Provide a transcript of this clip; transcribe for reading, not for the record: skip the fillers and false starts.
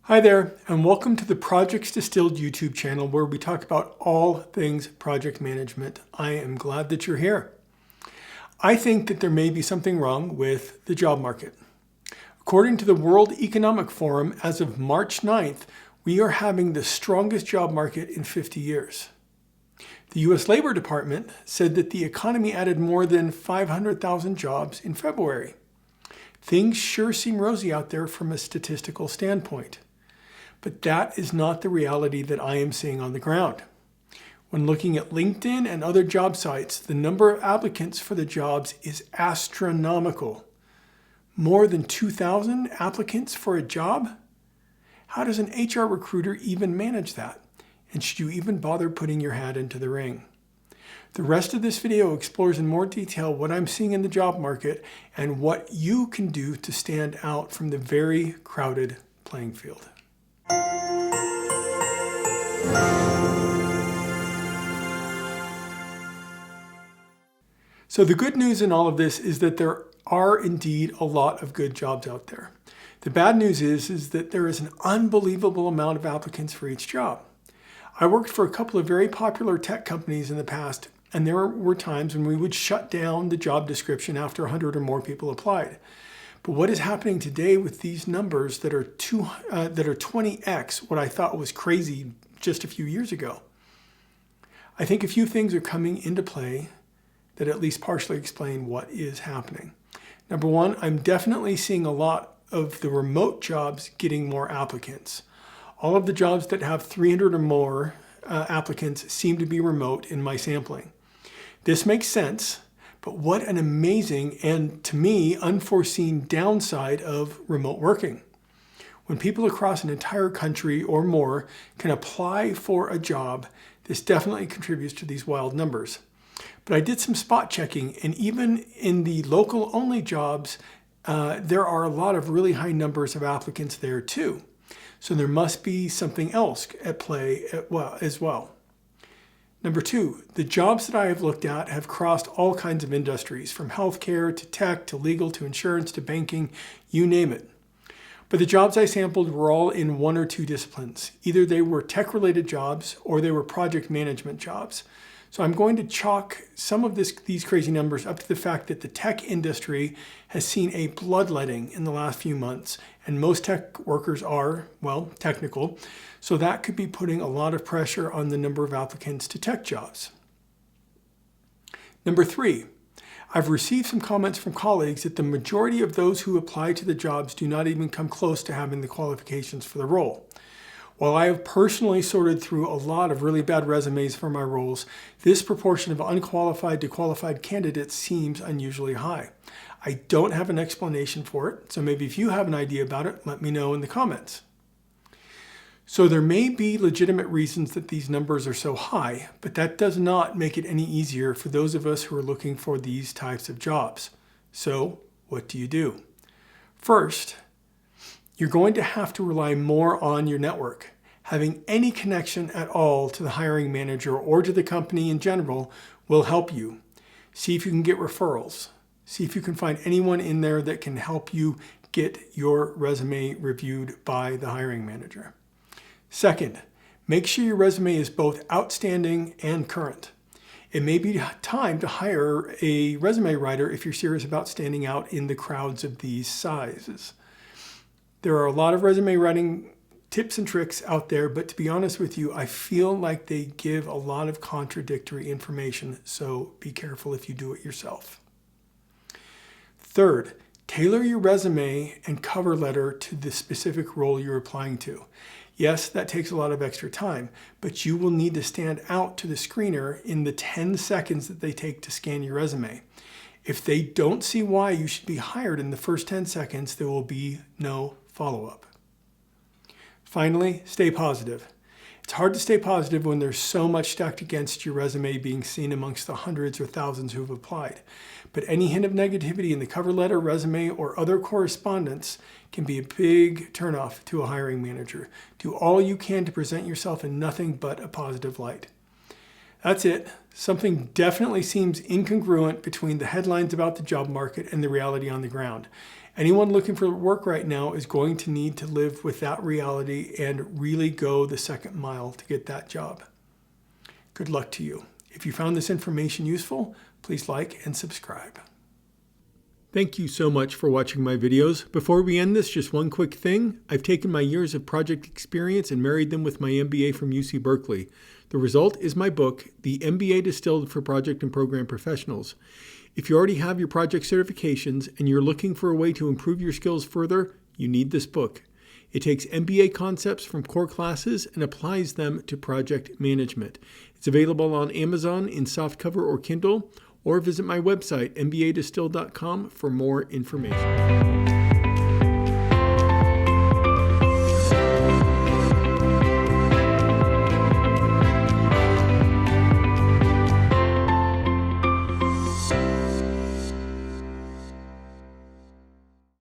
Hi there, and welcome to the Projects Distilled YouTube channel where we talk about all things project management. I am glad that you're here. I think that there may be something wrong with the job market. According to the World Economic Forum, as of March 9th, we are having the strongest job market in 50 years. The U.S. Labor Department said that the economy added more than 500,000 jobs in February. Things sure seem rosy out there from a statistical standpoint. But that is not the reality that I am seeing on the ground. When looking at LinkedIn and other job sites, the number of applicants for the jobs is astronomical. More than 2,000 applicants for a job? How does an HR recruiter even manage that? And should you even bother putting your hat into the ring? The rest of this video explores in more detail what I'm seeing in the job market and what you can do to stand out from the very crowded playing field. So the good news in all of this is that there are indeed a lot of good jobs out there. The bad news is that there is an unbelievable amount of applicants for each job. I worked for a couple of very popular tech companies in the past, and there were times when we would shut down the job description after 100 or more people applied. But what is happening today with these numbers that are 20x what I thought was crazy just a few years ago? I think a few things are coming into play that at least partially explain what is happening. Number one, I'm definitely seeing a lot of the remote jobs getting more applicants. All of the jobs that have 300 or more applicants seem to be remote in my sampling. This makes sense, but what an amazing and, to me, unforeseen downside of remote working. When people across an entire country or more can apply for a job, this definitely contributes to these wild numbers. But I did some spot checking, and even in the local-only jobs, there are a lot of really high numbers of applicants there too. So there must be something else at play as well. Number two, the jobs that I have looked at have crossed all kinds of industries, from healthcare to tech to legal to insurance to banking, you name it. But the jobs I sampled were all in one or two disciplines. Either they were tech-related jobs or they were project management jobs. So I'm going to chalk some of these crazy numbers up to the fact that the tech industry has seen a bloodletting in the last few months, and most tech workers are, well, technical. So that could be putting a lot of pressure on the number of applicants to tech jobs. Number three, I've received some comments from colleagues that the majority of those who apply to the jobs do not even come close to having the qualifications for the role. While I have personally sorted through a lot of really bad resumes for my roles, this proportion of unqualified to qualified candidates seems unusually high. I don't have an explanation for it, so maybe if you have an idea about it, let me know in the comments. So there may be legitimate reasons that these numbers are so high, but that does not make it any easier for those of us who are looking for these types of jobs. So what do you do? First, you're going to have to rely more on your network. Having any connection at all to the hiring manager or to the company in general will help you. See if you can get referrals. See if you can find anyone in there that can help you get your resume reviewed by the hiring manager. Second, make sure your resume is both outstanding and current. It may be time to hire a resume writer if you're serious about standing out in the crowds of these sizes. There are a lot of resume writing tips and tricks out there, but to be honest with you, I feel like they give a lot of contradictory information, so be careful if you do it yourself. Third, tailor your resume and cover letter to the specific role you're applying to. Yes, that takes a lot of extra time, but you will need to stand out to the screener in the 10 seconds that they take to scan your resume. If they don't see why you should be hired in the first 10 seconds, there will be no follow-up. Finally, stay positive. It's hard to stay positive when there's so much stacked against your resume being seen amongst the hundreds or thousands who have applied. But any hint of negativity in the cover letter, resume, or other correspondence can be a big turnoff to a hiring manager. Do all you can to present yourself in nothing but a positive light. That's it. Something definitely seems incongruent between the headlines about the job market and the reality on the ground. Anyone looking for work right now is going to need to live with that reality and really go the second mile to get that job. Good luck to you. If you found this information useful, please like and subscribe. Thank you so much for watching my videos. Before we end this, just one quick thing. I've taken my years of project experience and married them with my MBA from UC Berkeley. The result is my book, The MBA Distilled for Project and Program Professionals. If you already have your project certifications and you're looking for a way to improve your skills further, you need this book. It takes MBA concepts from core classes and applies them to project management. It's available on Amazon in softcover or Kindle, or visit my website, mbadistilled.com, for more information.